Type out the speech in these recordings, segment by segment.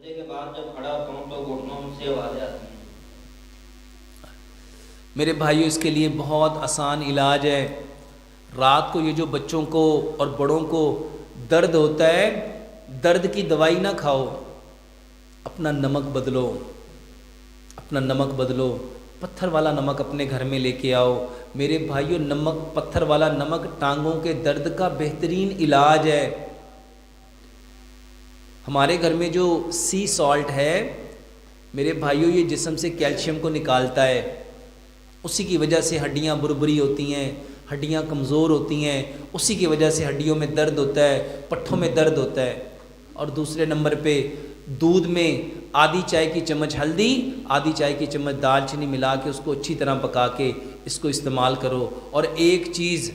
سجدے کے بعد جب کھڑا ہوتا ہوں تو گھٹنوں سے آوازیں آتی ہیں۔ میرے بھائیو، اس کے لیے بہت آسان علاج ہے۔ رات کو یہ جو بچوں کو اور بڑوں کو درد ہوتا ہے، درد کی دوائی نہ کھاؤ، اپنا نمک بدلو، اپنا نمک بدلو، پتھر والا نمک اپنے گھر میں لے کے آؤ۔ میرے بھائیو، نمک، پتھر والا نمک ٹانگوں کے درد کا بہترین علاج ہے۔ ہمارے گھر میں جو سی سالٹ ہے میرے بھائیو، یہ جسم سے کیلشیم کو نکالتا ہے، اسی کی وجہ سے ہڈیاں بربری ہوتی ہیں، ہڈیاں کمزور ہوتی ہیں، اسی کی وجہ سے ہڈیوں میں درد ہوتا ہے، پٹھوں میں درد ہوتا ہے۔ اور دوسرے نمبر پہ دودھ میں آدھی چائے کی چمچ ہلدی، آدھی چائے کی چمچ دال چینی ملا کے اس کو اچھی طرح پکا کے اس کو استعمال کرو۔ اور ایک چیز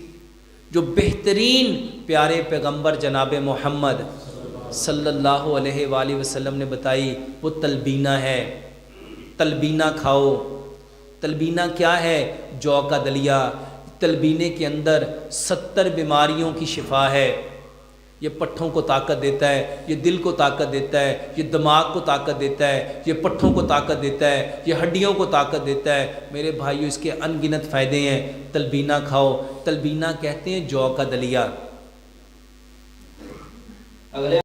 جو بہترین پیارے پیغمبر جناب محمد صلی اللہ علیہ وآلہ وسلم نے بتائی، وہ تلبینہ ہے۔ تلبینہ کھاؤ۔ تلبینہ کیا ہے؟ جو کا دلیا۔ تلبینے کے اندر 70 بیماریوں کی شفا ہے۔ یہ پٹھوں کو طاقت دیتا ہے، یہ دل کو طاقت دیتا ہے، یہ دماغ کو طاقت دیتا ہے، یہ پٹھوں کو طاقت دیتا ہے، یہ ہڈیوں کو طاقت دیتا ہے۔ میرے بھائیو، اس کے ان گنت فائدے ہیں۔ تلبینہ کھاؤ۔ تلبینہ کہتے ہیں جو کا دلیا۔ اگلے